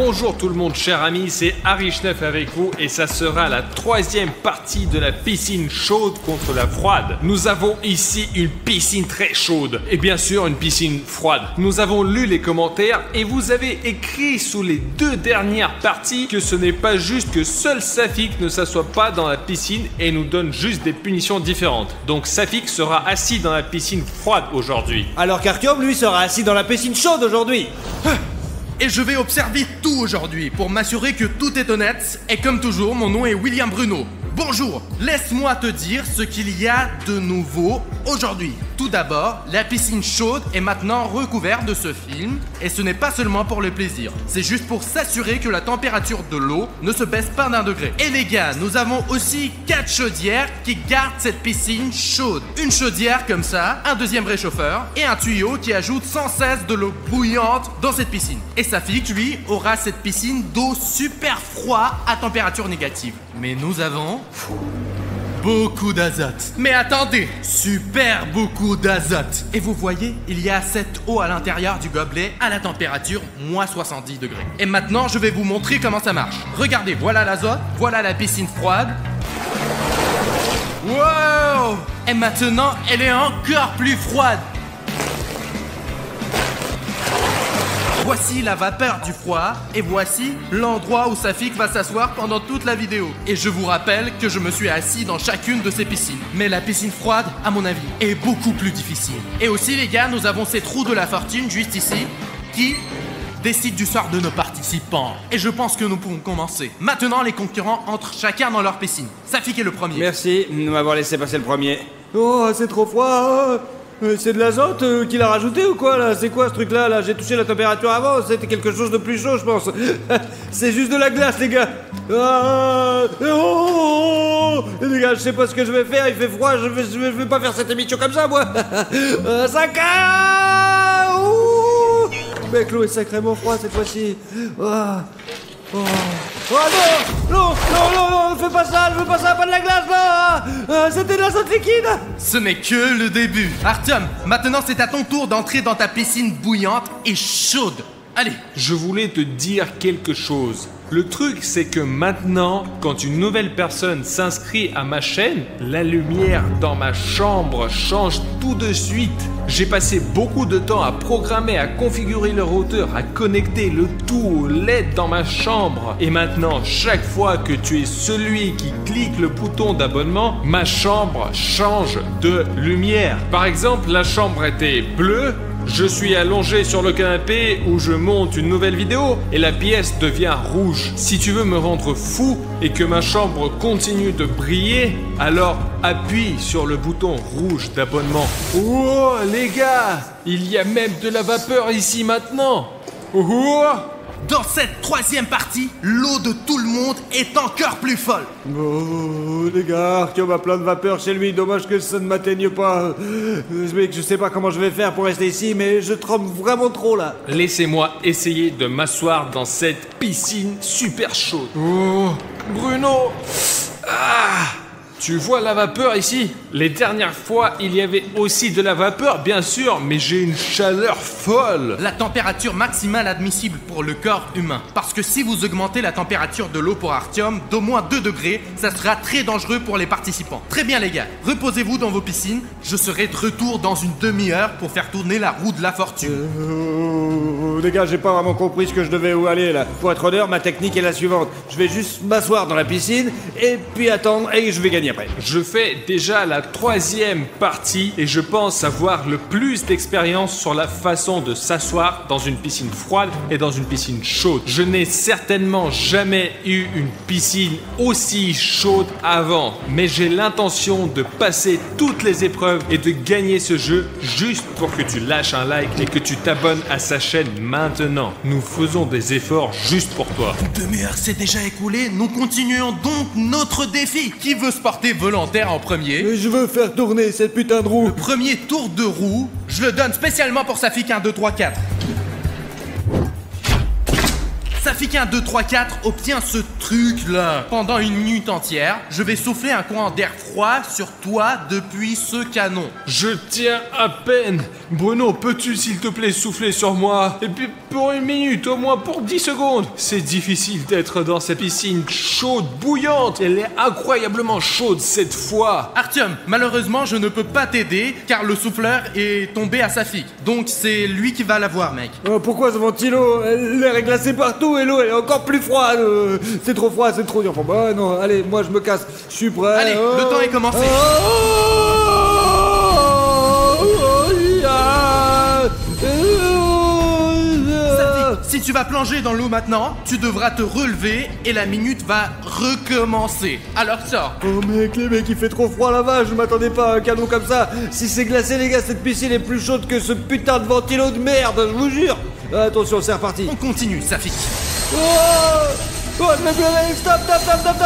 Bonjour tout le monde, chers amis, c'est Arishneff avec vous et ça sera la troisième partie de la piscine chaude contre la froide. Nous avons ici une piscine très chaude et bien sûr une piscine froide. Nous avons lu les commentaires et vous avez écrit sous les deux dernières parties que ce n'est pas juste que seul Safik ne s'assoit pas dans la piscine et nous donne juste des punitions différentes. Donc Safik sera assis dans la piscine froide aujourd'hui. Alors qu'Artyom, lui, sera assis dans la piscine chaude aujourd'hui. Et je vais observer tout aujourd'hui pour m'assurer que tout est honnête. Et comme toujours, mon nom est William Bruno. Bonjour, laisse-moi te dire ce qu'il y a de nouveau aujourd'hui. Tout d'abord, la piscine chaude est maintenant recouverte de ce film. Et ce n'est pas seulement pour le plaisir. C'est juste pour s'assurer que la température de l'eau ne se baisse pas d'1 degré. Et les gars, nous avons aussi 4 chaudières qui gardent cette piscine chaude. Une chaudière comme ça, un deuxième réchauffeur et un tuyau qui ajoute sans cesse de l'eau bouillante dans cette piscine. Et Safik, lui, aura cette piscine d'eau super froide à température négative. Mais nous avons beaucoup d'azote. Mais attendez, super beaucoup d'azote. Et vous voyez, il y a cette eau à l'intérieur du gobelet à la température moins 70 degrés. Et maintenant, je vais vous montrer comment ça marche. Regardez, voilà l'azote, voilà la piscine froide. Wow! Et maintenant, elle est encore plus froide. Voici la vapeur du froid et voici l'endroit où Safik va s'asseoir pendant toute la vidéo. Et je vous rappelle que je me suis assis dans chacune de ces piscines. Mais la piscine froide, à mon avis, est beaucoup plus difficile. Et aussi les gars, nous avons ces trous de la fortune juste ici qui décident du sort de nos participants. Et je pense que nous pouvons commencer. Maintenant, les concurrents entrent chacun dans leur piscine. Safik est le premier. Merci de m'avoir laissé passer le premier. Oh, c'est trop froid. C'est de l'azote qu'il a rajouté ou quoi là? C'est quoi ce truc là? J'ai touché la température avant, c'était quelque chose de plus chaud je pense. C'est juste de la glace les gars. Les gars, je sais pas ce que je vais faire, il fait froid, je vais pas faire cette émission comme ça moi. Ça caille. Mec, l'eau est sacrément froide cette fois-ci. Oh non, fais pas ça, je veux pas ça, pas de la glace là. C'était de l'azote liquide. Ce n'est que le début. Artyom, maintenant c'est à ton tour d'entrer dans ta piscine bouillante et chaude. Allez. Je voulais te dire quelque chose. Le truc, c'est que maintenant, quand une nouvelle personne s'inscrit à ma chaîne, la lumière dans ma chambre change tout de suite. J'ai passé beaucoup de temps à programmer, à configurer le routeur, à connecter le tout au LED dans ma chambre. Et maintenant, chaque fois que tu es celui qui clique le bouton d'abonnement, ma chambre change de lumière. Par exemple, la chambre était bleue. Je suis allongé sur le canapé où je monte une nouvelle vidéo et la pièce devient rouge. Si tu veux me rendre fou et que ma chambre continue de briller, alors appuie sur le bouton rouge d'abonnement. Oh les gars, il y a même de la vapeur ici maintenant. Oh. Dans cette troisième partie, l'eau de tout le monde est encore plus folle. Oh les gars, Artyom a plein de vapeur chez lui, dommage que ça ne m'atteigne pas. Mec, je sais pas comment je vais faire pour rester ici, mais je tremble vraiment trop là. Laissez-moi essayer de m'asseoir dans cette piscine super chaude. Oh, Bruno. Tu vois la vapeur ici? Les dernières fois, il y avait aussi de la vapeur, bien sûr, mais j'ai une chaleur folle. La température maximale admissible pour le corps humain. Parce que si vous augmentez la température de l'eau pour Artyom d'au moins 2 degrés, ça sera très dangereux pour les participants. Très bien les gars, reposez-vous dans vos piscines. Je serai de retour dans une demi-heure pour faire tourner la roue de la fortune. Les gars, j'ai pas vraiment compris ce que je devais où aller là. Pour être honnête, ma technique est la suivante. Je vais juste m'asseoir dans la piscine et puis attendre et je vais gagner après. Je fais déjà la troisième partie et je pense avoir le plus d'expérience sur la façon de s'asseoir dans une piscine froide et dans une piscine chaude. Je n'ai certainement jamais eu une piscine aussi chaude avant, mais j'ai l'intention de passer toutes les épreuves et de gagner ce jeu juste pour que tu lâches un like et que tu t'abonnes à sa chaîne maintenant. Nous faisons des efforts juste pour toi. Une demi-heure s'est déjà écoulée, nous continuons donc notre défi. Qui veut se porter volontaire en premier? Je veux faire tourner cette putain de roue. Le premier tour de roue, je le donne spécialement pour Safik. 1, 2, 3, 4. Safik 1, 2, 3, 4 obtient ce truc-là. Pendant 1 minute entière, je vais souffler un courant d'air froid sur toi depuis ce canon. Je tiens à peine. Bruno, peux-tu s'il te plaît souffler sur moi? Et puis pour 1 minute, au moins pour 10 secondes. C'est difficile d'être dans cette piscine chaude, bouillante. Elle est incroyablement chaude cette fois. Artyom, malheureusement, je ne peux pas t'aider car le souffleur est tombé à Safik. Donc c'est lui qui va l'avoir, mec. Pourquoi ce ventilo? L'air est glacé partout et l'eau elle est encore plus froide. C'est trop froid, c'est trop dur. Enfin, bah non, allez, moi je me casse. Je suis prêt. Allez, le temps est commencé. Si tu vas plonger dans l'eau maintenant, tu devras te relever et la minute va recommencer. Alors sors. Oh mec, les mecs, il fait trop froid là-bas, je m'attendais pas à un canon comme ça. Si c'est glacé les gars, cette piscine est plus chaude que ce putain de ventilo de merde, je vous jure. Attention, c'est reparti. On continue, Safik. Oh, je me réveille, stop,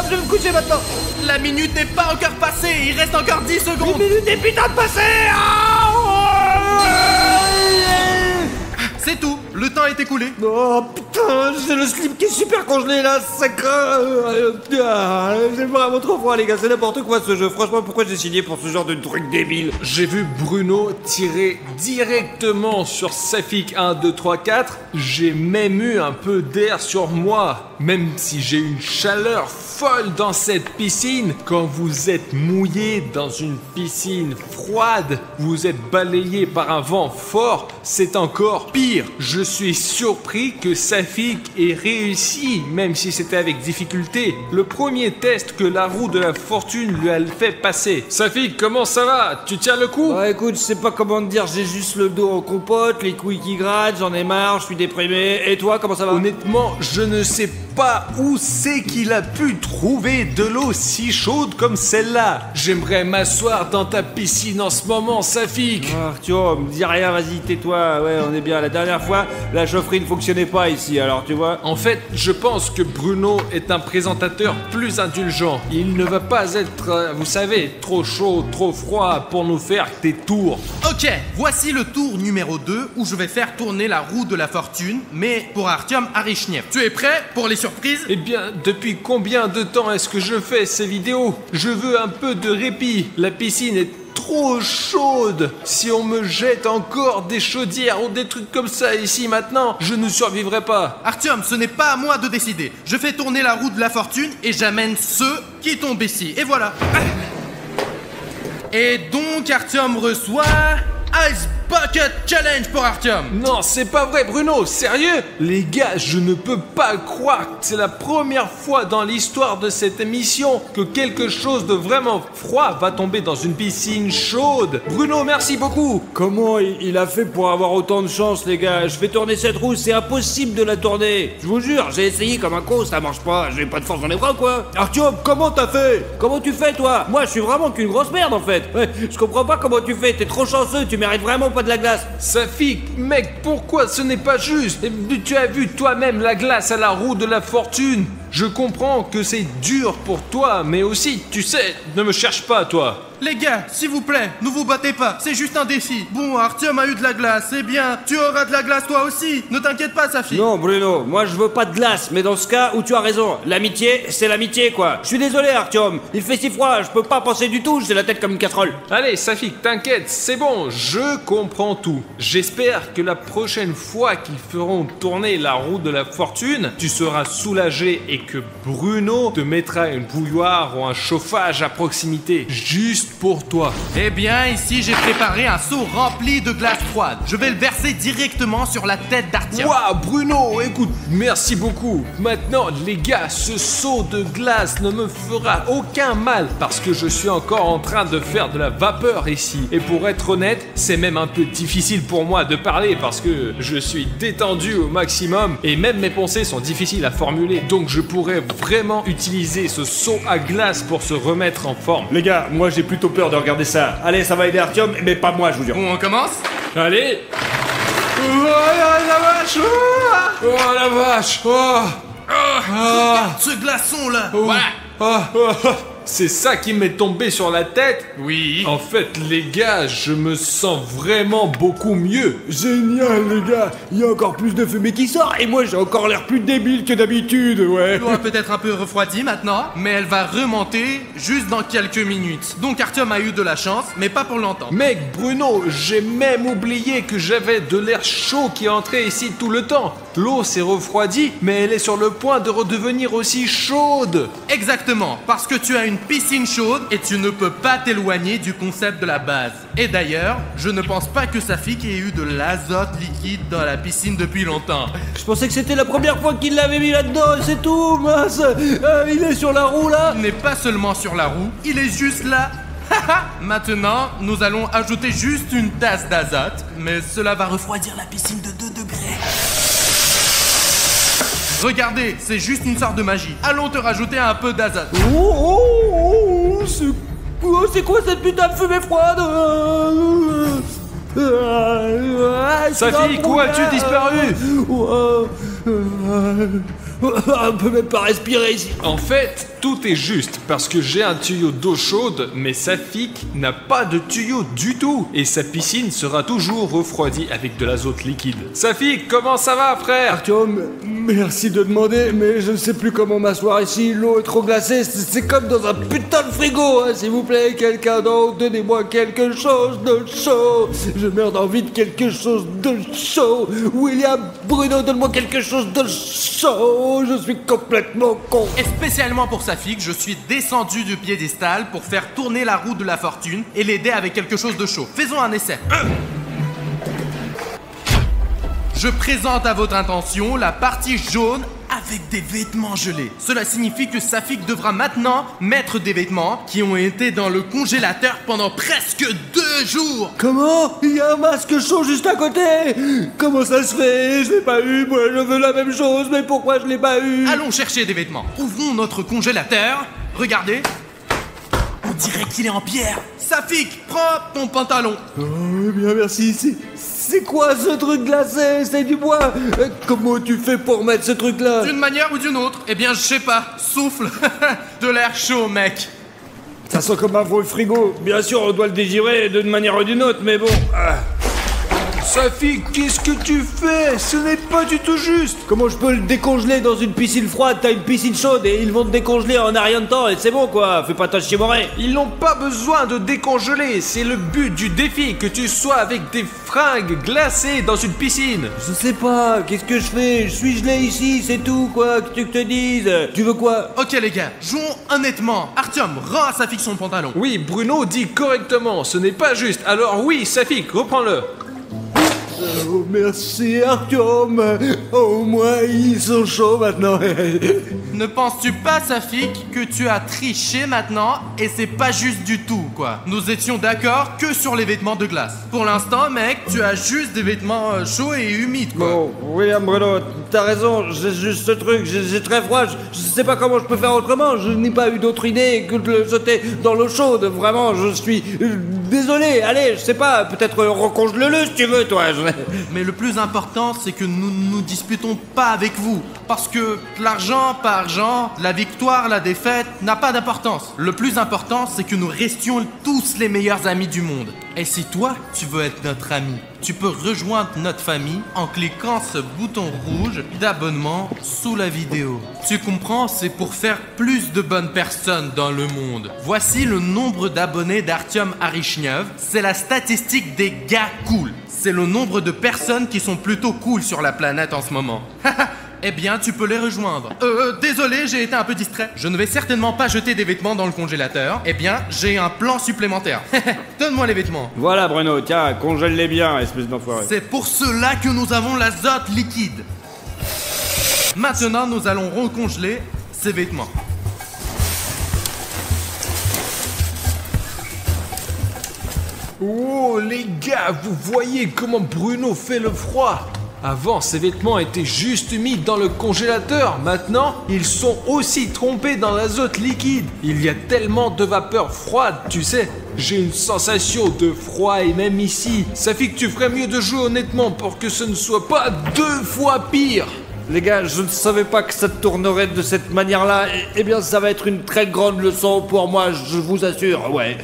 je vais me coucher maintenant. La minute n'est pas encore passée, il reste encore 10 secondes. 1 minute et putain de passé. C'est tout, le temps est écoulé. Oh putain, j'ai le slip qui est super congelé là, ça craint. C'est vraiment trop froid les gars, c'est n'importe quoi ce jeu. Franchement, pourquoi j'ai signé pour ce genre de truc débile? J'ai vu Bruno tirer directement sur Safik 1, 2, 3, 4. J'ai même eu un peu d'air sur moi. Même si j'ai une chaleur folle dans cette piscine, quand vous êtes mouillé dans une piscine froide, vous êtes balayé par un vent fort, c'est encore pire. Je suis surpris que Safik ait réussi, même si c'était avec difficulté, le premier test que la roue de la fortune lui a fait passer. Safik, comment ça va? Tu tiens le coup? Bah écoute, je sais pas comment te dire, j'ai juste le dos en compote, les couilles qui grattent, j'en ai marre, je suis déprimé. Et toi, comment ça va? Honnêtement, je ne sais pas où c'est qu'il a pu trouver de l'eau si chaude comme celle-là. J'aimerais m'asseoir dans ta piscine en ce moment, Safik. Artyom, dis rien, vas-y, tais-toi. Ouais, on est bien. La dernière fois, la chaufferie ne fonctionnait pas ici, alors tu vois. En fait, je pense que Bruno est un présentateur plus indulgent. Il ne va pas être, vous savez, trop chaud, trop froid pour nous faire des tours. Ok, voici le tour numéro 2 où je vais faire tourner la roue de la fortune, mais pour Artyom Arichniev. Tu es prêt pour les surprises? Eh bien, depuis combien de temps est-ce que je fais ces vidéos? Je veux un peu de répit. La piscine est trop chaude. Si on me jette encore des chaudières ou des trucs comme ça ici maintenant, je ne survivrai pas. Artyom, ce n'est pas à moi de décider. Je fais tourner la roue de la fortune et j'amène ceux qui tombent ici. Et voilà. Et donc Artyom reçoit Ice Bucket Challenge pour Artyom. Non, c'est pas vrai, Bruno, sérieux? Les gars, je ne peux pas croire que c'est la première fois dans l'histoire de cette émission que quelque chose de vraiment froid va tomber dans une piscine chaude. Bruno, merci beaucoup. Comment il a fait pour avoir autant de chance, les gars? Je fais tourner cette roue, c'est impossible de la tourner. Je vous jure, j'ai essayé comme un con, ça marche pas. J'ai pas de force dans les bras, quoi. Artyom, comment t'as fait? Comment tu fais, toi? Moi, je suis vraiment qu'une grosse merde, en fait. Ouais, je comprends pas comment tu fais. T'es trop chanceux, tu mérites vraiment pas de la glace. Safik, mec, pourquoi ce n'est pas juste? Tu as vu toi-même la glace à la roue de la fortune. Je comprends que c'est dur pour toi, mais aussi, tu sais, ne me cherche pas, toi. Les gars, s'il vous plaît, ne vous battez pas, c'est juste un défi. Bon, Artyom a eu de la glace, eh bien, tu auras de la glace toi aussi. Ne t'inquiète pas, Safik. Non, Bruno, moi je veux pas de glace, mais dans ce cas où tu as raison, l'amitié, c'est l'amitié, quoi. Je suis désolé, Artyom, il fait si froid, je peux pas penser du tout, j'ai la tête comme une casserole. Allez, Safik, t'inquiète, c'est bon, je comprends tout. J'espère que la prochaine fois qu'ils feront tourner la roue de la fortune, tu seras soulagé et que Bruno te mettra une bouilloire ou un chauffage à proximité, juste pour toi. Eh bien, ici, j'ai préparé un seau rempli de glace froide. Je vais le verser directement sur la tête d'Artyom. Waouh, Bruno, écoute, merci beaucoup. Maintenant, les gars, ce seau de glace ne me fera aucun mal parce que je suis encore en train de faire de la vapeur ici. Et pour être honnête, c'est même un peu difficile pour moi de parler parce que je suis détendu au maximum et même mes pensées sont difficiles à formuler. Donc je pourrais vraiment utiliser ce seau à glace pour se remettre en forme. Les gars, moi j'ai plutôt peur de regarder ça. Allez, ça va aider Artyom, mais pas moi, je vous jure. Bon, on commence? Allez. Oh la vache. Oh la vache. Oh. Regarde ce glaçon là. Oh. Voilà. c'est ça qui m'est tombé sur la tête? Oui. En fait, les gars, je me sens vraiment beaucoup mieux. Génial, les gars. Il y a encore plus de fumée qui sort et moi j'ai encore l'air plus débile que d'habitude, ouais. L'eau a peut-être un peu refroidi maintenant, mais elle va remonter juste dans quelques minutes. Donc Artyom a eu de la chance, mais pas pour longtemps. Mec, Bruno, j'ai même oublié que j'avais de l'air chaud qui entrait ici tout le temps. L'eau s'est refroidie, mais elle est sur le point de redevenir aussi chaude. Exactement, parce que tu as une piscine chaude et tu ne peux pas t'éloigner du concept de la base. Et d'ailleurs, je ne pense pas que Safik ait eu de l'azote liquide dans la piscine depuis longtemps. Je pensais que c'était la première fois qu'il l'avait mis là-dedans, c'est tout, mince. Il est sur la roue là. Il n'est pas seulement sur la roue, il est juste là. Maintenant, nous allons ajouter juste une tasse d'azote, mais cela va refroidir la piscine de 2 degrés. Regardez, c'est juste une sorte de magie. Allons te rajouter un peu d'azote. C'est quoi cette putain de fumée froide? Safik, où as-tu disparu? On peut même pas respirer ici. En fait, tout est juste parce que j'ai un tuyau d'eau chaude, mais Safik n'a pas de tuyau du tout et sa piscine sera toujours refroidie avec de l'azote liquide. Safik, comment ça va, frère? Artyom, merci de demander, mais je ne sais plus comment m'asseoir ici. L'eau est trop glacée, c'est comme dans un putain de frigo, hein. S'il vous plaît, quelqu'un d'autre, donnez-moi quelque chose de chaud. Je meurs d'envie de quelque chose de chaud. William, Bruno, donne-moi quelque chose de chaud. Je suis complètement con. Et spécialement pour Safik, je suis descendu du piédestal pour faire tourner la roue de la fortune et l'aider avec quelque chose de chaud. Faisons un essai. Je présente à votre attention la partie jaune avec des vêtements gelés. Cela signifie que Safik devra maintenant mettre des vêtements qui ont été dans le congélateur pendant presque 2 jours. Comment? Il y a un masque chaud juste à côté. Comment ça se fait? Je l'ai pas eu, moi je veux la même chose, mais pourquoi je l'ai pas eu? Allons chercher des vêtements. Ouvrons notre congélateur. Regardez. On dirait qu'il est en pierre. Safik, prends ton pantalon. Oh, bien merci. C'est quoi ce truc glacé? C'est du bois. Comment tu fais pour mettre ce truc-là? D'une manière ou d'une autre? Eh bien, je sais pas. Souffle. De l'air chaud, mec. Ça sent comme un vieux frigo. Bien sûr, on doit le dégirer d'une manière ou d'une autre, mais bon. Safik, qu'est-ce que tu fais? Ce n'est pas du tout juste. Comment je peux le décongeler dans une piscine froide? T'as une piscine chaude et ils vont te décongeler en un rien de temps et c'est bon quoi. Fais pas ta chiemorée. Ils n'ont pas besoin de décongeler. C'est le but du défi, que tu sois avec des fringues glacées dans une piscine. Je sais pas, qu'est-ce que je fais? Je suis gelé ici, c'est tout quoi. Que tu te dises? Tu veux quoi? Ok les gars, jouons honnêtement. Artyom, rends à Safik son pantalon. Oui, Bruno dit correctement, ce n'est pas juste. Alors oui, Safik, reprends-le. Oh, merci Artyom. Au moins ils sont chauds maintenant. Ne penses-tu pas, Safik, que tu as triché maintenant et c'est pas juste du tout, quoi? Nous étions d'accord que sur les vêtements de glace. Pour l'instant, mec, tu as juste des vêtements chauds et humides, quoi. Bon, William Bruno, t'as raison, j'ai juste ce truc, j'ai très froid, je sais pas comment je peux faire autrement, je n'ai pas eu d'autre idée que de le jeter dans l'eau chaude, vraiment, je suis désolé, allez, je sais pas, peut-être recongele-le si tu veux, toi. Mais le plus important, c'est que nous ne nous disputons pas avec vous, parce que l'argent par argent, la victoire, la défaite, n'a pas d'importance. Le plus important, c'est que nous restions tous les meilleurs amis du monde. Et si toi, tu veux être notre ami, tu peux rejoindre notre famille en cliquant ce bouton rouge d'abonnement sous la vidéo. Tu comprends, c'est pour faire plus de bonnes personnes dans le monde. Voici le nombre d'abonnés d'Artyom Arishnev. C'est la statistique des gars cool. C'est le nombre de personnes qui sont plutôt cool sur la planète en ce moment. Eh bien, tu peux les rejoindre. Désolé, j'ai été un peu distrait. Je ne vais certainement pas jeter des vêtements dans le congélateur. Eh bien, j'ai un plan supplémentaire. Donne-moi les vêtements. Voilà Bruno, tiens, congèle-les bien, espèce d'enfoiré. C'est pour cela que nous avons l'azote liquide. Maintenant, nous allons recongeler ces vêtements. Oh les gars, vous voyez comment Bruno fait le froid? Avant, ces vêtements étaient juste mis dans le congélateur. Maintenant, ils sont aussi trempés dans l'azote liquide. Il y a tellement de vapeur froide, tu sais. J'ai une sensation de froid et même ici. Ça fait que tu ferais mieux de jouer honnêtement pour que ce ne soit pas 2 fois pire. Les gars, je ne savais pas que ça tournerait de cette manière-là. Eh bien, ça va être une très grande leçon pour moi, je vous assure, ouais.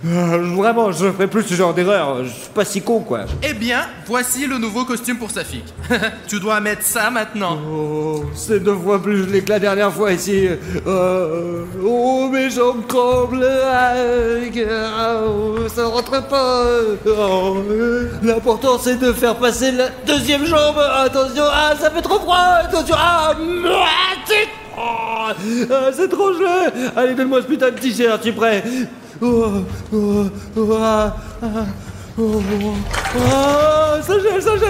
Vraiment, je ne ferai plus ce genre d'erreur. Je suis pas si con, quoi. Eh bien, voici le nouveau costume pour Safik. Tu dois mettre ça maintenant. Oh, c'est 2 fois plus gelé que la dernière fois ici. Oh, mes jambes tremblent. Ça rentre pas. Oh, l'important, c'est de faire passer la 2e jambe. Attention, ça fait trop froid. Attention, c'est trop gelé. Allez, donne-moi ce putain de t-shirt, tu es prêt?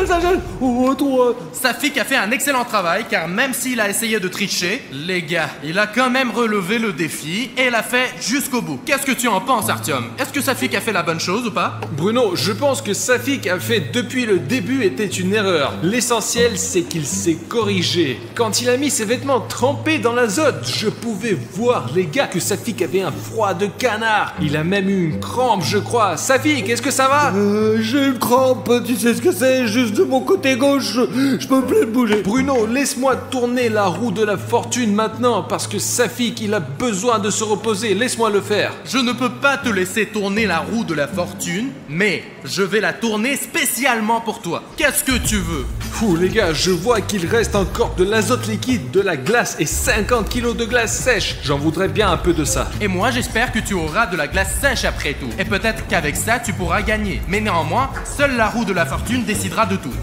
Ça gèle. Oh, toi. Safik a fait un excellent travail car même s'il a essayé de tricher, les gars, il a quand même relevé le défi et l'a fait jusqu'au bout. Qu'est-ce que tu en penses, Artyom? Est-ce que Safik a fait la bonne chose ou pas? Bruno, je pense que Safik a fait depuis le début était une erreur. L'essentiel, c'est qu'il s'est corrigé. Quand il a mis ses vêtements trempés dans l'azote, je pouvais voir, les gars, que Safik avait un froid de canard. Il a même eu une crampe, je crois. Safik, est-ce que ça va? J'ai une crampe, tu sais ce que c'est, juste de mon côté gauche, je peux plus bouger. Bruno, laisse-moi tourner la roue de la fortune maintenant, parce que Safik, il a besoin de se reposer, laisse-moi le faire. Je ne peux pas te laisser tourner la roue de la fortune, mais je vais la tourner spécialement pour toi. Qu'est-ce que tu veux? Fou, les gars, je vois qu'il reste encore de l'azote liquide, de la glace et 50 kilos de glace sèche. J'en voudrais bien un peu de ça. Et moi, j'espère que tu auras de la glace sèche après tout. Et peut-être qu'avec ça, tu pourras gagner. Mais néanmoins, seule la roue de la fortune décidera de tout.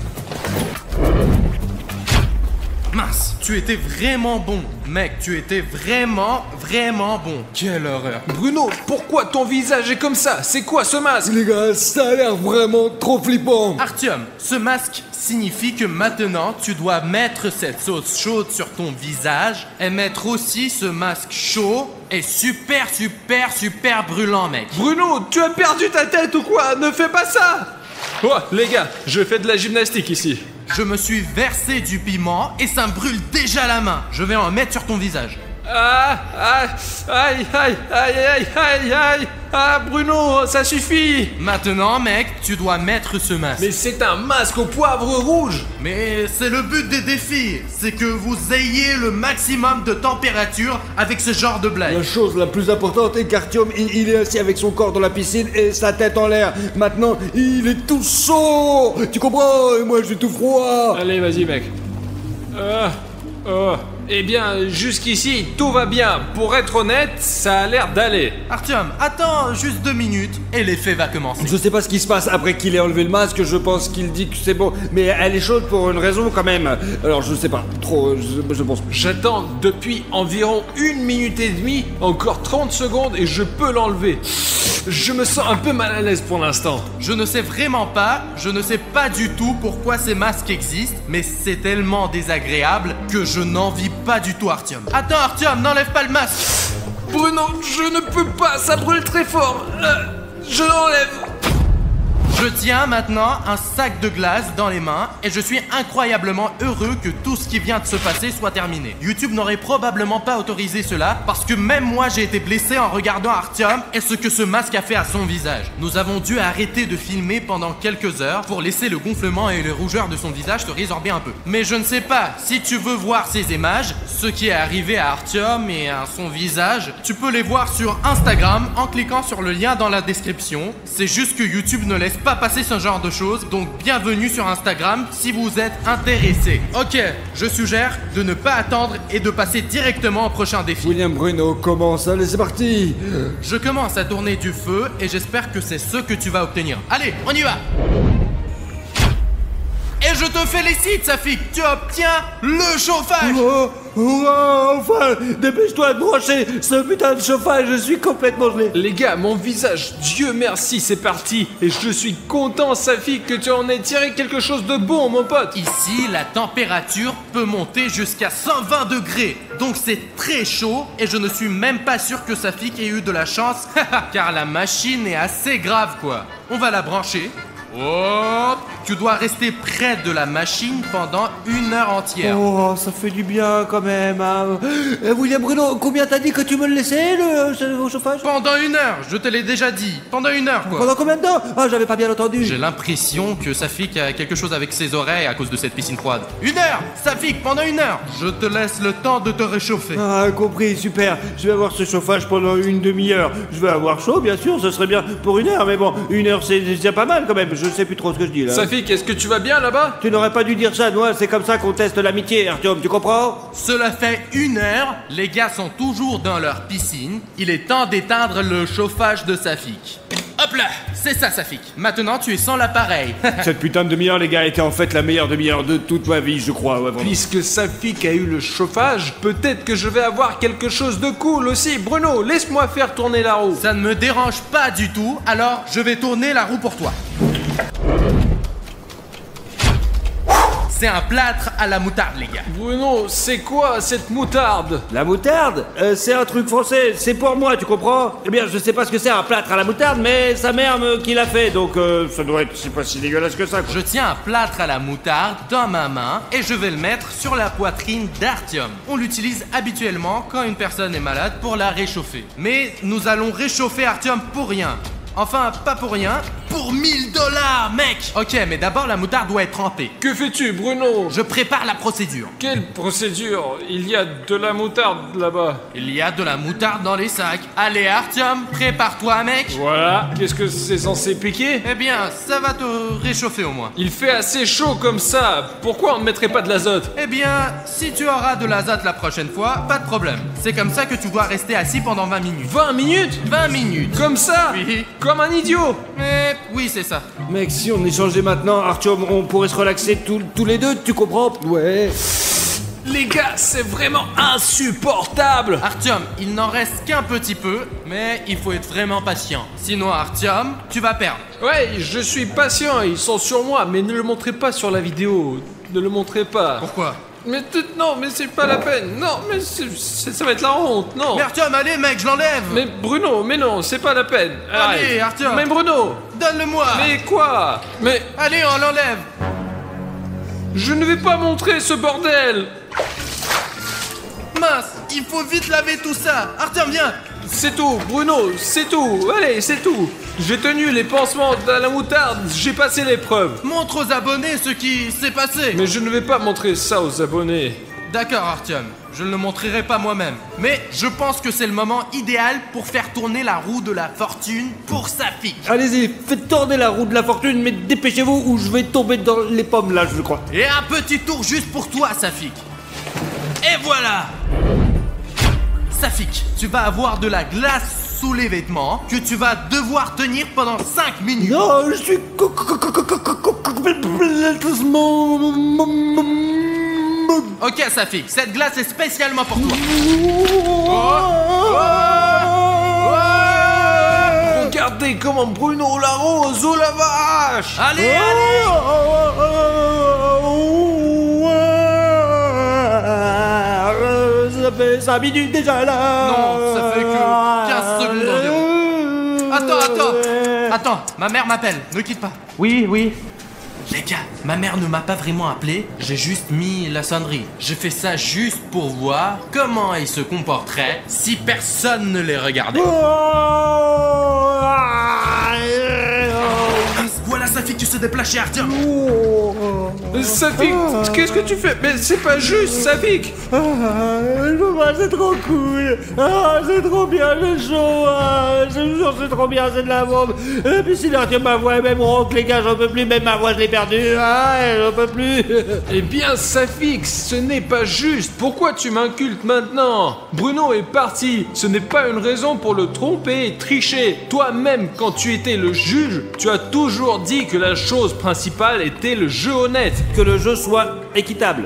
Mince, tu étais vraiment bon. Mec, tu étais vraiment bon. Quelle horreur. Bruno, pourquoi ton visage est comme ça? C'est quoi ce masque? Les gars, ça a l'air vraiment trop flippant. Artyom, ce masque signifie que maintenant, tu dois mettre cette sauce chaude sur ton visage et mettre aussi ce masque chaud et super brûlant, mec. Bruno, tu as perdu ta tête ou quoi? Ne fais pas ça! Oh, les gars, je fais de la gymnastique ici. Je me suis versé du piment et ça me brûle déjà la main. Je vais en mettre sur ton visage. Ah, Bruno, ça suffit. Maintenant, mec, tu dois mettre ce masque. Mais c'est un masque au poivre rouge. Mais c'est le but des défis. C'est que vous ayez le maximum de température avec ce genre de blague. La chose la plus importante est qu'Artyom, il est assis avec son corps dans la piscine et sa tête en l'air. Maintenant, il est tout chaud. Tu comprends? Et moi, je suis tout froid. Allez, vas-y, mec. Eh bien, jusqu'ici, tout va bien. Pour être honnête, ça a l'air d'aller. Artyom, attends juste 2 minutes et l'effet va commencer. Je sais pas ce qui se passe après qu'il ait enlevé le masque, je pense qu'il dit que c'est bon. Mais elle est chaude pour une raison quand même. Alors je sais pas, trop, je pense. J'attends depuis environ 1 minute et demie, encore 30 secondes et je peux l'enlever. Je me sens un peu mal à l'aise pour l'instant. Je ne sais vraiment pas, je ne sais pas du tout pourquoi ces masques existent, mais c'est tellement désagréable que je n'en vis pas du tout, Artyom. Attends, Artyom, n'enlève pas le masque. Bruno, je ne peux pas, ça brûle très fort. Je l'enlève. Je tiens maintenant un sac de glace dans les mains et je suis incroyablement heureux que tout ce qui vient de se passer soit terminé. YouTube n'aurait probablement pas autorisé cela parce que même moi j'ai été blessé en regardant Artyom et ce que ce masque a fait à son visage. Nous avons dû arrêter de filmer pendant quelques heures pour laisser le gonflement et les rougeurs de son visage se résorber un peu. Mais je ne sais pas, si tu veux voir ces images, ce qui est arrivé à Artyom et à son visage, tu peux les voir sur Instagram en cliquant sur le lien dans la description. C'est juste que YouTube ne laisse pas passer ce genre de choses, donc bienvenue sur Instagram si vous êtes intéressé. Ok, je suggère de ne pas attendre et de passer directement au prochain défi. William Bruno commence, allez c'est parti. Je commence à tourner du feu et j'espère que c'est ce que tu vas obtenir. Allez, on y va. Et je te félicite, Safik, tu obtiens le chauffage. Enfin, dépêche-toi de brancher ce putain de chauffage, je suis complètement gelé. Les gars, mon visage, Dieu merci, c'est parti. Et je suis content, Safik, que tu en aies tiré quelque chose de bon, mon pote. Ici, la température peut monter jusqu'à 120 degrés. Donc c'est très chaud et je ne suis même pas sûr que Safik ait eu de la chance, car la machine est assez grave, quoi. On va la brancher. Oh, tu dois rester près de la machine pendant 1 heure entière. Oh, ça fait du bien quand même. Hein. William Bruno, combien t'as dit que tu me le laissais, au chauffage? Pendant 1 heure, je te l'ai déjà dit. Pendant 1 heure, quoi. Pendant combien de temps? Ah, j'avais pas bien entendu. J'ai l'impression que Safik a quelque chose avec ses oreilles à cause de cette piscine froide. 1 heure, Safik, pendant 1 heure. Je te laisse le temps de te réchauffer. Ah, compris, super. Je vais avoir ce chauffage pendant une demi-heure. Je vais avoir chaud, bien sûr, ce serait bien pour 1 heure, mais bon, 1 heure c'est déjà pas mal quand même. Je sais plus trop ce que je dis là. Safik, est-ce que tu vas bien là-bas? Tu n'aurais pas dû dire ça, Noah, c'est comme ça qu'on teste l'amitié, Artyom, tu comprends? Cela fait 1 heure, les gars sont toujours dans leur piscine. Il est temps d'éteindre le chauffage de Safik. Hop là, c'est ça Safik. Maintenant tu es sans l'appareil. Cette putain de demi-heure, les gars, était en fait la meilleure demi-heure de toute ma vie, je crois. Ouais, vraiment. Puisque Safik a eu le chauffage, peut-être que je vais avoir quelque chose de cool aussi. Bruno, laisse-moi faire tourner la roue. Ça ne me dérange pas du tout, alors je vais tourner la roue pour toi. C'est un plâtre à la moutarde, les gars. Bruno, c'est quoi cette moutarde? La moutarde c'est un truc français, c'est pour moi, tu comprends? Eh bien, je sais pas ce que c'est un plâtre à la moutarde, mais sa mère qui l'a fait, donc ça doit être, c'est pas si dégueulasse que ça, quoi. Je tiens un plâtre à la moutarde dans ma main et je vais le mettre sur la poitrine d'Artyom. On l'utilise habituellement quand une personne est malade pour la réchauffer. Mais nous allons réchauffer Artyom pour rien. Enfin, pas pour rien, pour 1 000 $, mec! Ok, mais d'abord la moutarde doit être trempée. Que fais-tu, Bruno? Je prépare la procédure. Quelle procédure? Il y a de la moutarde là-bas. Il y a de la moutarde dans les sacs. Allez, Artyom, prépare-toi, mec! Voilà. Qu'est-ce que c'est censé piquer? Eh bien, ça va te réchauffer au moins. Il fait assez chaud comme ça. Pourquoi on ne mettrait pas de l'azote? Eh bien, si tu auras de l'azote la prochaine fois, pas de problème. C'est comme ça que tu dois rester assis pendant 20 minutes. 20 minutes? 20 minutes! Comme ça? Oui. Comme un idiot. Mais oui, c'est ça. Mec, si on échangeait maintenant, Artyom, on pourrait se relaxer tous les deux, tu comprends? Ouais. Les gars, c'est vraiment insupportable. Artyom, il n'en reste qu'un petit peu, mais il faut être vraiment patient. Sinon, Artyom, tu vas perdre. Ouais, je suis patient, ils sont sur moi, mais ne le montrez pas sur la vidéo. Ne le montrez pas. Pourquoi? Mais non, mais c'est pas la peine. Non, mais ça va être la honte, non. Mais Artyom, allez mec, je l'enlève. Mais Bruno, mais non, c'est pas la peine. Allez, Artyom. Mais Bruno. Donne-le-moi. Mais quoi? Mais allez, on l'enlève. je ne vais pas montrer ce bordel. Mince, il faut vite laver tout ça. Artyom, viens. C'est tout, Bruno, c'est tout. Allez, c'est tout. J'ai tenu les pansements à la moutarde, j'ai passé l'épreuve. Montre aux abonnés ce qui s'est passé. Mais je ne vais pas montrer ça aux abonnés. D'accord, Artyom, je ne le montrerai pas moi-même. Mais je pense que c'est le moment idéal pour faire tourner la roue de la fortune pour Safik. Allez-y, faites tourner la roue de la fortune, mais dépêchez-vous ou je vais tomber dans les pommes là, je crois. Et un petit tour juste pour toi, Safik. Et voilà. Safik, tu vas avoir de la glace sous les vêtements que tu vas devoir tenir pendant 5 minutes. Non, je suis Ok, Safik, cette glace est spécialement pour toi. Regardez comment Bruno l'arrose, oh la vache. Allez, allez. Ça fait 5 minutes déjà là. Non, ça fait que 15 secondes environ. Attends, ma mère m'appelle, ne quitte pas. Oui. Les gars, ma mère ne m'a pas vraiment appelé, j'ai juste mis la sonnerie. J'ai fait ça juste pour voir comment ils se comporteraient si personne ne les regardait. Voilà Safik qui se déplace chez Artyom. Safik, qu'est-ce que tu fais? Mais c'est pas juste, Safik. Je peux pas, c'est trop cool. C'est trop bien, j'ai chaud. Je vous jure, c'est trop bien, c'est de la bombe. Et puis si Artyom ma voix est même ronque, les gars, j'en peux plus. Même ma voix, je l'ai perdue. J'en peux plus. Eh bien, Safik, ce n'est pas juste. Pourquoi tu m'incultes maintenant? Bruno est parti. Ce n'est pas une raison pour le tromper et tricher. Toi-même, quand tu étais le juge, tu as toujours dit que la chose principale était le jeu honnête. Que le jeu soit équitable.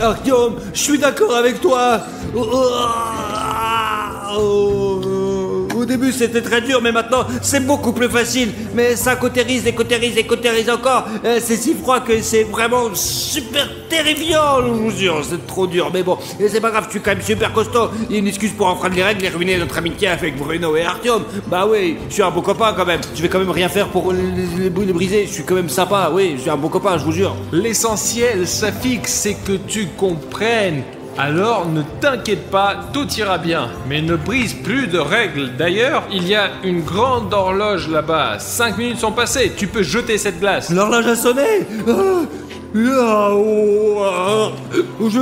Artyom, je suis d'accord avec toi. début c'était très dur, mais maintenant c'est beaucoup plus facile. Mais ça cautérise et cautérise et cautérise encore. C'est si froid que c'est vraiment super terrifiant, je vous jure. C'est trop dur, mais bon. Et c'est pas grave, je suis quand même super costaud. Il y a une excuse pour enfreindre les règles et ruiner notre amitié avec Bruno et Artyom. Bah oui, je suis un bon copain quand même. Je vais quand même rien faire pour les briser. Je suis quand même sympa, oui, je suis un bon copain, je vous jure. L'essentiel, Safik, c'est que tu comprennes. Alors ne t'inquiète pas, tout ira bien. Mais ne brise plus de règles. D'ailleurs, il y a une grande horloge là-bas. 5 minutes sont passées, tu peux jeter cette glace. L'horloge a sonné. Je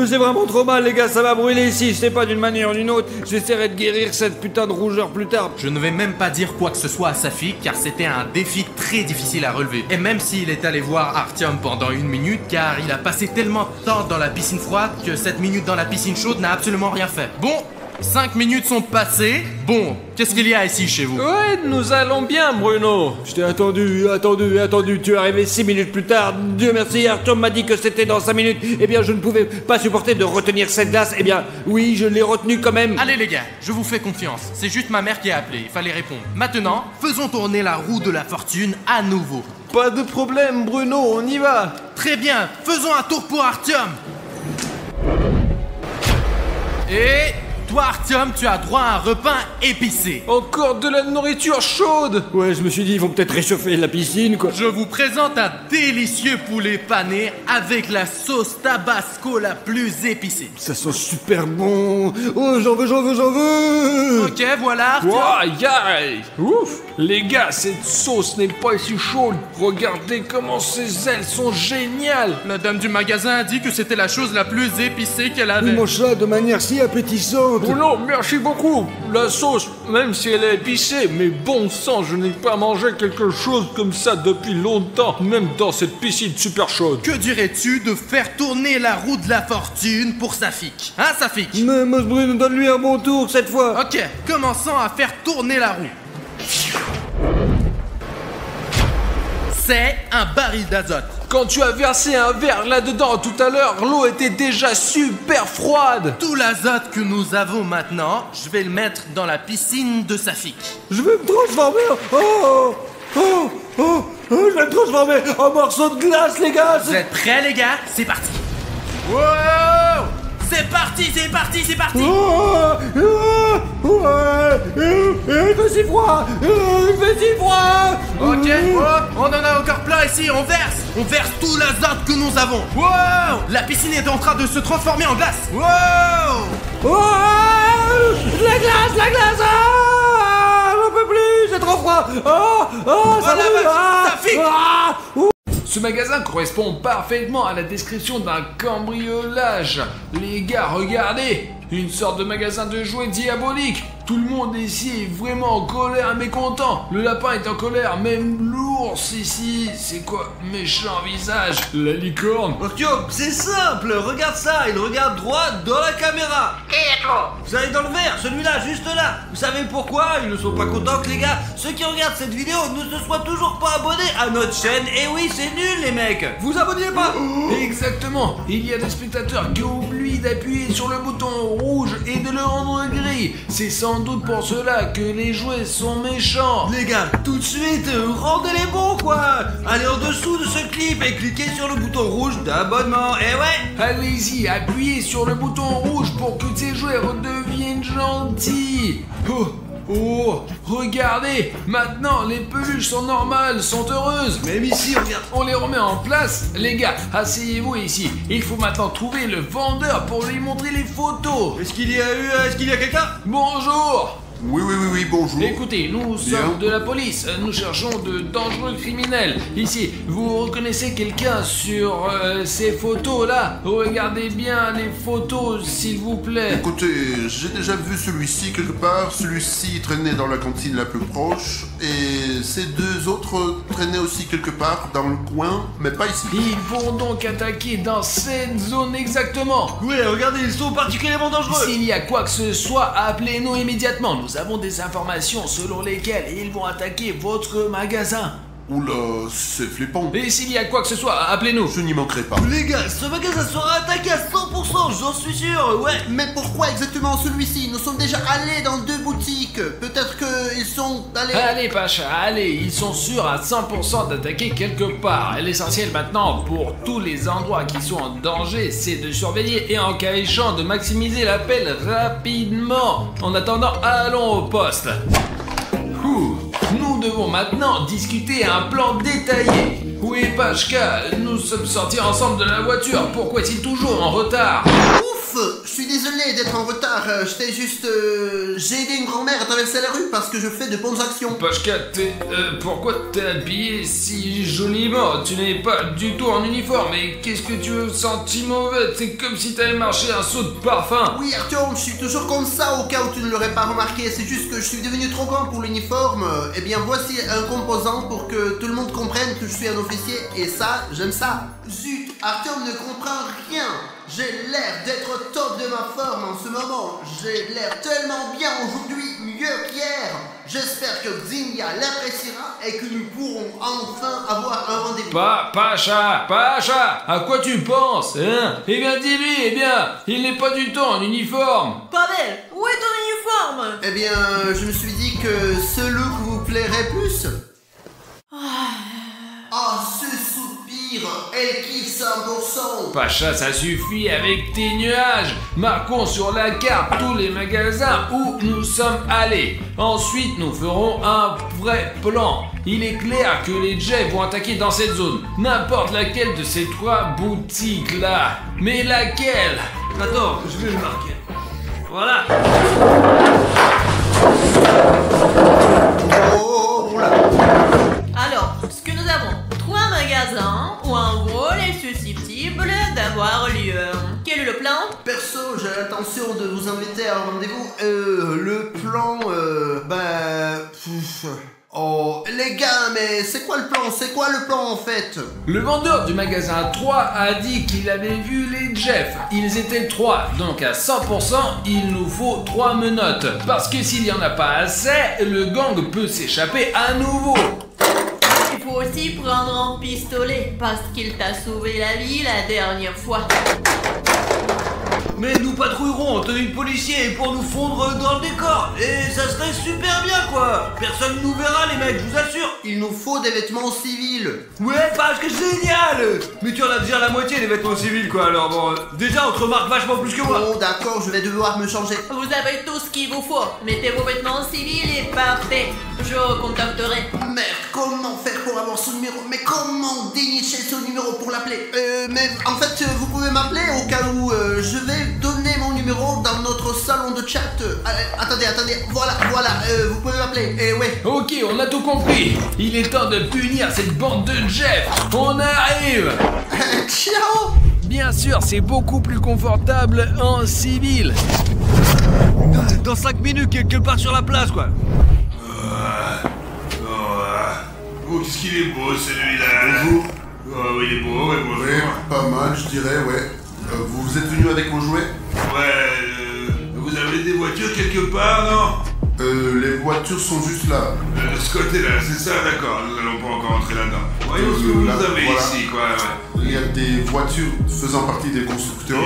sais vraiment trop mal, les gars, ça va brûler ici. Je sais pas, d'une manière ou d'une autre. J'essaierai de guérir cette putain de rougeur plus tard. Je ne vais même pas dire quoi que ce soit à Safik, car c'était un défi très difficile à relever. Et même s'il est allé voir Artyom pendant 1 minute, car il a passé tellement de temps dans la piscine froide que 7 minutes dans la piscine chaude n'a absolument rien fait. Bon, 5 minutes sont passées. Bon, qu'est-ce qu'il y a ici chez vous? Ouais, nous allons bien, Bruno. Je t'ai attendu. Tu es arrivé 6 minutes plus tard. Dieu merci, Artyom m'a dit que c'était dans 5 minutes. Eh bien, je ne pouvais pas supporter de retenir cette glace. Eh bien, oui, je l'ai retenue quand même. Allez les gars, je vous fais confiance. C'est juste ma mère qui a appelé, il fallait répondre. Maintenant, faisons tourner la roue de la fortune à nouveau. Pas de problème, Bruno, on y va. Très bien, faisons un tour pour Artyom. Et... toi, Artyom, tu as droit à un repas épicé. Encore de la nourriture chaude. Ouais, je me suis dit, ils vont peut-être réchauffer la piscine, quoi. Je vous présente un délicieux poulet pané avec la sauce tabasco la plus épicée. Ça sent super bon. Oh, j'en veux. Ok, voilà, Artyom. Wow, aïe. Ouf. Les gars, cette sauce n'est pas si chaude. Regardez comment ces ailes sont géniales. La dame du magasin a dit que c'était la chose la plus épicée qu'elle avait. Il mange ça de manière si appétissante. Oh non, merci beaucoup. La sauce, même si elle est épicée, mais bon sang, je n'ai pas mangé quelque chose comme ça depuis longtemps, même dans cette piscine super chaude. Que dirais-tu de faire tourner la roue de la fortune pour Safik? Hein, Safik? Mais Bruno, donne-lui un bon tour cette fois. Ok, commençons à faire tourner la roue. C'est un baril d'azote. Quand tu as versé un verre là-dedans tout à l'heure, l'eau était déjà super froide. Tout l'azote que nous avons maintenant, je vais le mettre dans la piscine de Safik. Je vais me transformer je vais me transformer en morceau de glace, les gars. Vous êtes prêts, les gars? C'est parti. Wow! C'est parti. Il fait si froid. Ok, on en a encore plein ici, on verse tout l'azote que nous avons. Wow! La piscine est en train de se transformer en glace. Wow! La glace. J'en peux plus, c'est trop froid. Ça brûle. Safik! Ce magasin correspond parfaitement à la description d'un cambriolage. Les gars, regardez! Une sorte de magasin de jouets diabolique. Tout le monde ici est vraiment en colère, mécontent. Le lapin est en colère, même l'ours ici. C'est quoi? Méchant visage. La licorne. Artyom, c'est simple, regarde ça, il regarde droit dans la caméra. Et toi? Vous allez dans le vert, celui-là, juste là. Vous savez pourquoi? Ils ne sont pas contents que les gars, ceux qui regardent cette vidéo, ne se soient toujours pas abonnés à notre chaîne. Et oui, c'est nul les mecs. Vous abonnez pas? Exactement. Il y a des spectateurs qui oublient d'appuyer sur le bouton rouge et de le rendre gris. C'est sans doute pour cela que les jouets sont méchants. Les gars, tout de suite, rendez-les bons quoi. Allez en dessous de ce clip et cliquez sur le bouton rouge d'abonnement. Et ouais. Allez-y, appuyez sur le bouton rouge pour que ces jouets redeviennent gentils. Oh, regardez, maintenant les peluches sont normales, sont heureuses. Même ici, regarde. On les remet en place. Les gars, asseyez-vous ici. Il faut maintenant trouver le vendeur pour lui montrer les photos. Est-ce qu'il y a quelqu'un? Bonjour. Oui, bonjour. Écoutez, nous sommes de la police, nous cherchons de dangereux criminels. Ici, vous reconnaissez quelqu'un sur ces photos-là? Regardez bien les photos, s'il vous plaît. Écoutez, j'ai déjà vu celui-ci quelque part. Celui-ci traînait dans la cantine la plus proche. Et ces deux autres traînaient aussi quelque part dans le coin, mais pas ici. Ils vont donc attaquer dans cette zone exactement. Oui, regardez, ils sont particulièrement dangereux. S'il y a quoi que ce soit, appelez-nous immédiatement. Nous avons des informations selon lesquelles ils vont attaquer votre magasin. Oula, c'est flippant. Et s'il y a quoi que ce soit, appelez-nous. Je n'y manquerai pas. Les gars, ce magasin sera attaqué à 100%, j'en suis sûr, ouais. Mais pourquoi exactement celui-ci? Nous sommes déjà allés dans 2 boutiques. Peut-être qu'ils sont allés... Allez Pacha, allez, ils sont sûrs à 100% d'attaquer quelque part. L'essentiel maintenant pour tous les endroits qui sont en danger, c'est de surveiller et en cas échéant de maximiser l'appel rapidement. En attendant, allons au poste. Nous devons maintenant discuter un plan détaillé. Où est Pachka? Nous sommes sortis ensemble de la voiture, pourquoi est-il toujours en retard? Ouf! Je suis désolé d'être en retard. J'étais juste... J'ai aidé une grand-mère à traverser la rue parce que je fais de bonnes actions. Pachka, pourquoi t'es habillé si joliment? Tu n'es pas du tout en uniforme, et qu'est-ce que tu veux senti mauvais? C'est comme si t'avais marché un saut de parfum. Oui, Artyom, je suis toujours comme ça au cas où tu ne l'aurais pas remarqué. C'est juste que je suis devenu trop grand pour l'uniforme. Eh bien, voici un composant pour que tout le monde comprenne que je suis un officier. Et ça, j'aime ça. Zut, Artyom ne comprend rien. J'ai l'air d'être au top de ma forme en ce moment. J'ai l'air tellement bien aujourd'hui, mieux qu'hier. J'espère que Xingya l'appréciera et que nous pourrons enfin avoir un rendez-vous. Pacha, à quoi tu penses, hein? Eh bien, dis-lui, il n'est pas du tout en uniforme. Pavel, où est ton uniforme? Eh bien, je me suis dit que ce look vous plairait plus. Oh, ce soupir, elle kiffe 100%. Pacha, ça suffit avec tes nuages. Marquons sur la carte tous les magasins où nous sommes allés. Ensuite, nous ferons un vrai plan. Il est clair que les Jets vont attaquer dans cette zone. N'importe laquelle de ces 3 boutiques-là. Mais laquelle? Attends, je vais le marquer. Voilà. Oh là. Alors, ce que nous avons, 3 magasins où un vol est susceptible d'avoir lieu. Quel est le plan? Perso, j'ai l'intention de vous inviter à un rendez-vous. Le plan, Oh, les gars, mais c'est quoi le plan? C'est quoi le plan en fait? Le vendeur du magasin 3 a dit qu'il avait vu les Jeff. Ils étaient 3, donc à 100%, il nous faut 3 menottes. Parce que s'il n'y en a pas assez, le gang peut s'échapper à nouveau. Il faut aussi prendre un pistolet, parce qu'il t'a sauvé la vie la dernière fois. Mais nous patrouillerons en tenue de policier pour nous fondre dans le décor. Et ça serait super bien, quoi. Personne nous verra, les mecs, je vous assure. Il nous faut des vêtements civils. Ouais, parce que génial. Mais tu en as déjà la moitié des vêtements civils, quoi. Alors bon, déjà, on te remarque vachement plus que moi. Bon, d'accord, je vais devoir me changer. Vous avez tout ce qu'il vous faut. Mettez vos vêtements civils et partez. Je contacterai. Merde, comment faire pour avoir son numéro? Mais comment dénicher son numéro pour l'appeler? Mais en fait, vous pouvez m'appeler au cas où je vais donner mon numéro dans notre salon de chat. Attendez, voilà, vous pouvez m'appeler. Ouais. Ok, on a tout compris. Il est temps de punir cette bande de Jeff. On arrive. Ciao. Bien sûr, c'est beaucoup plus confortable en civil. Dans 5 minutes, quelque part sur la place, quoi. Oh, qu'est-ce qu'il est beau celui-là. Bonjour. Oh, il est beau, ouais, bonjour. Ouais, pas mal, je dirais, ouais. Vous êtes venu avec vos jouets? Ouais, vous avez des voitures quelque part, non? Les voitures sont juste là. De ce côté-là, c'est ça, d'accord. Nous n'allons pas encore entrer là-dedans. Voyons ce que vous là, avez voilà. ici, quoi. Ouais. Il y a des voitures faisant partie des constructeurs.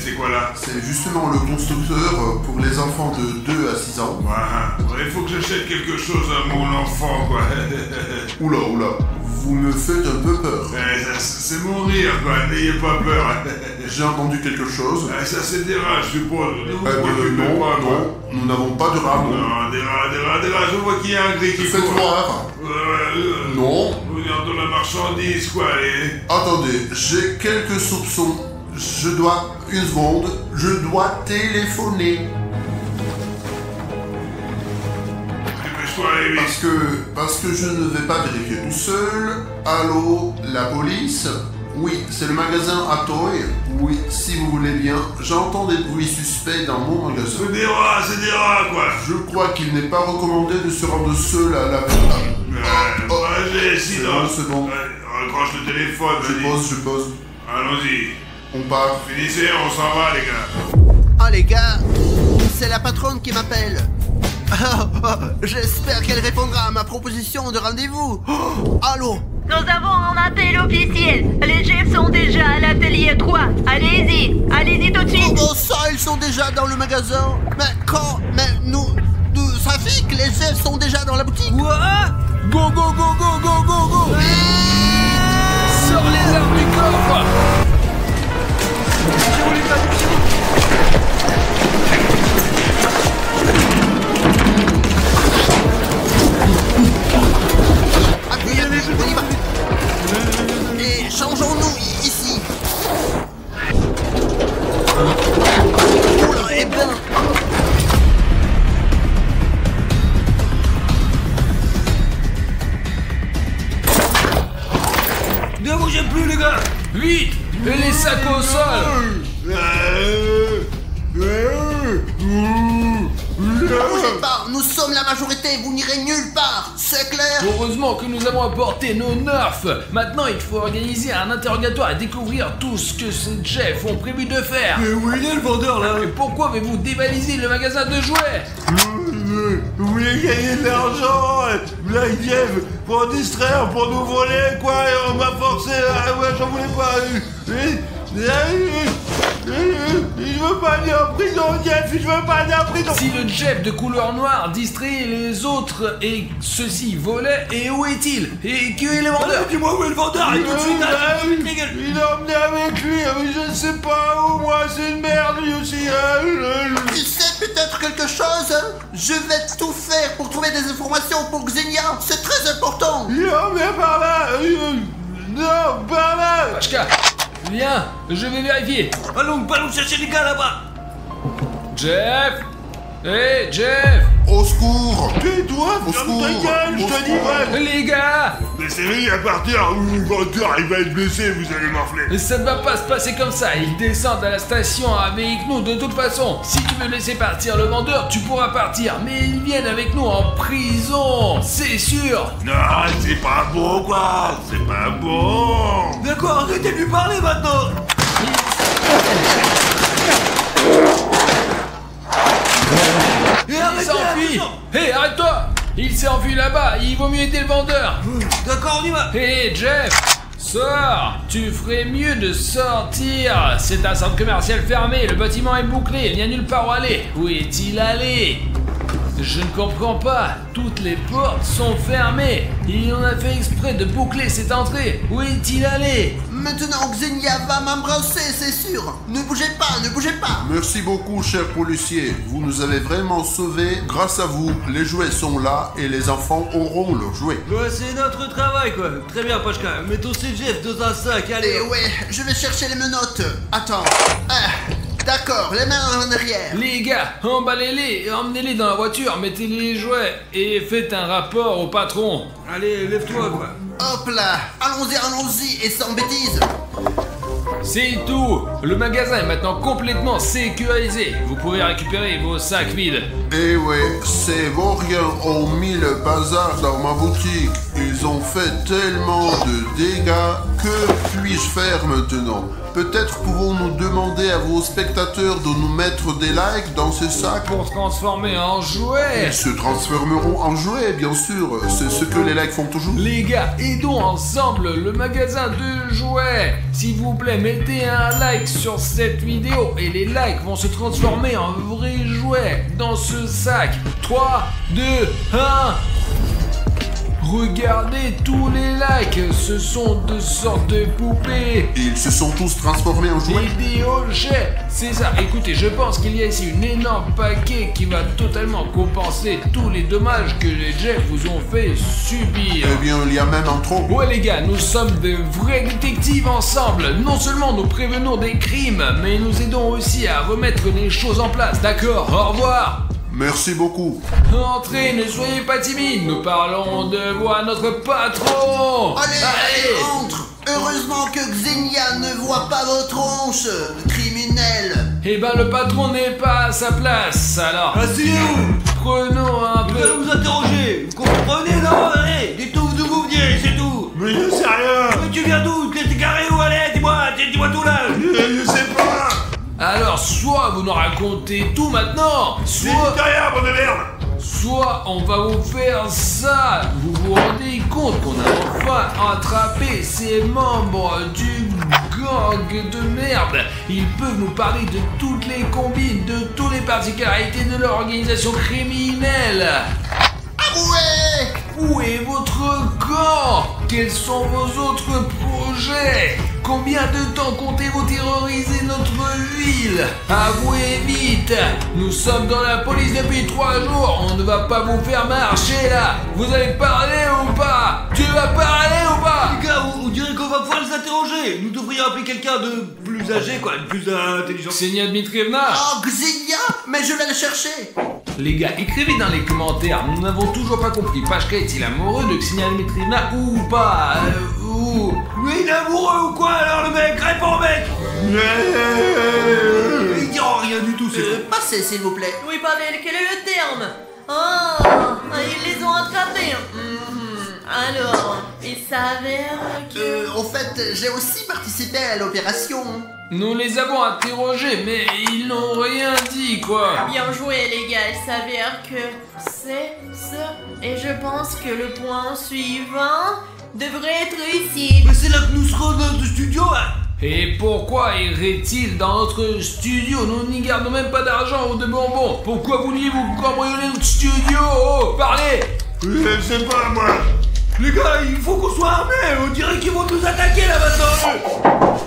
C'est quoi là? C'est justement le constructeur pour les enfants de 2 à 6 ans. Ouais, il faut que j'achète quelque chose à mon enfant, quoi. Oula, vous me faites un peu peur. C'est mon rire, quoi. N'ayez pas peur. J'ai entendu quelque chose. Ça, c'est des rats, je suppose. Ne vous préoccupez Non, pas, quoi. non, nous n'avons pas de rats, non. Non, des rats, je vois qu'il y a un gris qui Faites court. voir. Non. Venir de la marchandise, quoi. Attendez, j'ai quelques soupçons. Une seconde, je dois téléphoner. Dépêche-toi, Amy. Parce que je ne vais pas vérifier tout seul. Allô, la police? Oui, c'est le magasin Atoy. Oui, si vous voulez bien. J'entends des bruits suspects dans mon magasin. C'est des rats, quoi. Je crois qu'il n'est pas recommandé de se rendre seul à la villa. Vas-y, sinon. C'est bon. Raccroche le téléphone, Je pose. Allons-y. On part. Finissez, on s'en va, les gars. Ah les gars, c'est la patronne qui m'appelle. J'espère qu'elle répondra à ma proposition de rendez-vous. Oh, allô? Nous avons un appel officiel. Les chefs sont déjà à l'atelier 3. Allez-y tout de suite. Comment ça, ils sont déjà dans le magasin? Mais quand? Mais nous, ça fait que les chefs sont déjà dans la boutique. Quoi? Go, go, go, go, go, go, go! Sors les armes du coffre! Appuyez, on y va. Et changeons-nous ici. Oula, eh ben. Ne bougez plus, les gars! Vite! Et les sacs au sol! Ne bougez pas, nous sommes la majorité, vous n'irez nulle part, c'est clair? Heureusement que nous avons apporté nos nerfs. Maintenant, il faut organiser un interrogatoire et découvrir tout ce que ces Jeff ont prévu de faire. Mais où il est le vendeur là? Et pourquoi avez-vous dévalisé le magasin de jouets? Vous voulez gagner de l'argent, Black Jeff, pour distraire, pour nous voler, quoi, et on m'a forcé, ouais, j'en voulais pas. Je veux pas aller en prison, Jeff, je veux pas aller en prison. Si le Jeff de couleur noire distrait les autres et ceux-ci volaient, et où est-il? Et qui est le vendeur? Dis-moi où est le vendeur? Et tout de suite, Il a emmené avec lui, je ne sais pas où, moi, c'est une merde, lui aussi. Tu sais peut-être quelque chose? Je vais tout faire pour trouver des informations pour Xenia, c'est très important. Non, mais par là, non, par là. Pachka, viens, je vais vérifier. allons chercher les gars là-bas! Jeff! Hé, Jeff! Au secours! Tais-toi, Au ferme ta secours. gueule, je te dis, ouais. Les gars! Laissez-le à partir, ou le vendeur, il va être blessé, vous allez m'enfler. Ça ne va pas se passer comme ça, ils descendent à la station avec nous de toute façon. Si tu veux laisser partir le vendeur, tu pourras partir, mais ils viennent avec nous en prison, c'est sûr. Non, c'est pas bon, quoi, c'est pas bon. D'accord, arrêtez de lui parler maintenant! Et Il arrêtez, s'enfuit. attention. Hé, arrête-toi! Il s'est enfui là-bas, il vaut mieux aider le vendeur. D'accord, on y va! Hé, Jeff! Sors! Tu ferais mieux de sortir! C'est un centre commercial fermé, le bâtiment est bouclé, il n'y a nulle part où aller. Où est-il allé? Je ne comprends pas, toutes les portes sont fermées. Il en a fait exprès de boucler cette entrée. Où est-il allé? Maintenant Xenia va m'embrasser, c'est sûr. Ne bougez pas, ne bougez pas. Merci beaucoup, cher policier. Vous nous avez vraiment sauvés. Grâce à vous, les jouets sont là et les enfants auront leurs jouets. Ouais, c'est notre travail quoi! Très bien, Pachka, mettons ces Jeff dans un sac, allez! Et ouais, je vais chercher les menottes. Attends. D'accord, les mains en arrière. Les gars, emballez-les, emmenez-les dans la voiture, mettez-les les jouets et faites un rapport au patron. Allez, lève-toi quoi! Hop là, allons-y, et sans bêtises. C'est tout. Le magasin est maintenant complètement sécurisé. Vous pouvez récupérer vos sacs vides. Eh ouais, ces vauriens ont mis le bazar dans ma boutique. Ils ont fait tellement de dégâts. Que puis-je faire maintenant? Peut-être pouvons-nous demander à vos spectateurs de nous mettre des likes dans ces sacs? Pour transformer en jouets. Ils se transformeront en jouets, bien sûr. C'est ce que les likes font toujours. Les gars, aidons ensemble le magasin de jouets. S'il vous plaît, mettez un like sur cette vidéo et les likes vont se transformer en vrais jouets dans ce sac. 3, 2, 1... Regardez tous les likes, ce sont de sortes de poupées. Ils se sont tous transformés en jouets. Des objets, c'est ça. Écoutez, je pense qu'il y a ici une énorme paquet qui va totalement compenser tous les dommages que les Jeff vous ont fait subir. Eh bien, il y a même un trop. Ouais les gars, nous sommes de vrais détectives ensemble. Non seulement nous prévenons des crimes, mais nous aidons aussi à remettre les choses en place. D'accord, au revoir. Merci beaucoup. Entrez, ne soyez pas timides, nous parlons de vous à notre patron. Allez, entre. Heureusement que Xenia ne voit pas vos tronches, criminel. Eh ben le patron n'est pas à sa place, alors Asseyez-vous! prenons un Je vais peu... vous interroger! Vous comprenez, non? Allez, dites-nous d'où vous venez, c'est tout! Mais je sais rien. Mais tu viens d'où? T'es carré où? Allez, dis-moi tout là! Je sais pas. Alors soit vous nous racontez tout maintenant, C'est soit... rien, bande de merde. soit on va vous faire ça. Vous vous rendez compte qu'on a enfin attrapé ces membres du gang de merde. Ils peuvent nous parler de toutes les combines, de toutes les particularités de l'organisation criminelle. Ah ouais! Où est votre camp? Quels sont vos autres projets? Combien de temps comptez-vous terroriser notre ville? Avouez vite! Nous sommes dans la police depuis 3 jours, on ne va pas vous faire marcher là! Vous allez parler ou pas? Tu vas parler ou pas? Les gars, on dirait qu'on va pouvoir les interroger. Nous devrions appeler quelqu'un de plus âgé, quoi, de plus intelligent. Ksenia Dmitrievna? Oh, Xenia! Mais je vais le chercher! Les gars, écrivez dans les commentaires, nous n'avons toujours pas compris. Pashka est-il amoureux de Ksenia Dmitrievna ou pas? Oui, il est amoureux ou quoi alors le mec? Réponds mec! Il dira rien du tout, c'est bon. Passez, s'il vous plaît. Oui, Pavel, quel est le terme? Ah, ils les ont attrapés. Alors, il s'avère que... En fait, j'ai aussi participé à l'opération. Nous les avons interrogés, mais ils n'ont rien dit, quoi. Bien joué, les gars, il s'avère que c'est ça. Et je pense que le point suivant devrait être ici. Mais c'est là que nous serons dans notre studio, hein. Et pourquoi irait-il dans notre studio? Nous n'y gardons même pas d'argent ou de bonbons. Pourquoi vouliez-vous cambrioler notre studio? Oh, parlez! Je sais pas, moi. Les gars, il faut qu'on soit armés. On dirait qu'ils vont nous attaquer là maintenant.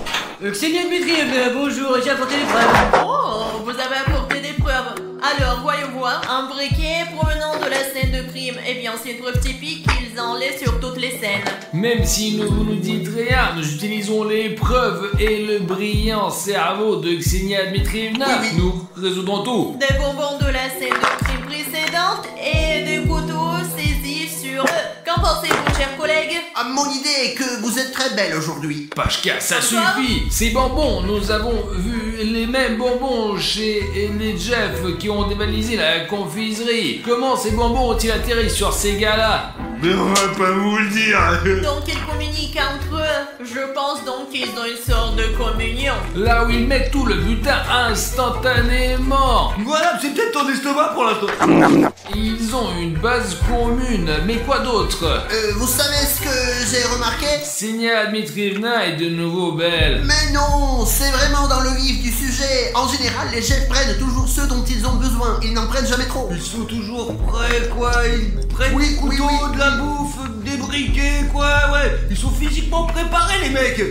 Ksenia Dmitrievna, bonjour, j'ai apporté des preuves. Oh, vous avez apporté des preuves. Alors, voyons voir. Un briquet provenant de la scène de crime. Eh bien, c'est une preuve typique qu'ils en laissent sur toutes les scènes. Même si vous nous dites rien, nous utilisons les preuves et le brillant cerveau de Ksenia Dmitrievna. Oui. Nous résoudrons tout. Des bonbons de la scène de crime précédente et des couteaux saisis sur... Qu'en pensez-vous, chers collègues? Ah, mon idée est que vous êtes très belle aujourd'hui. Pashka, ça Encore? suffit. Ces bonbons, nous avons vu les mêmes bonbons chez les Jeff qui ont dévalisé la confiserie. Comment ces bonbons ont-ils atterri sur ces gars-là? Mais on va pas vous le dire. Donc ils communiquent entre eux. Je pense donc qu'ils ont une sorte de communion. Là où ils mettent tout le butin instantanément. Voilà, c'est peut-être ton estomac pour l'instant. Ils ont une base commune, mais quoi d'autre? Vous savez ce que j'ai remarqué? Ksenia Dmitrievna est de nouveau belle. Mais non, c'est vraiment dans le vif du sujet. En général, les chefs prennent toujours ceux dont ils ont besoin. Ils n'en prennent jamais trop. Ils sont toujours prêts, quoi. Ils prennent Oui, des couteaux, oui, oui. de la bouffe, des briquets, quoi. Ouais, ils sont physiquement préparés, les mecs.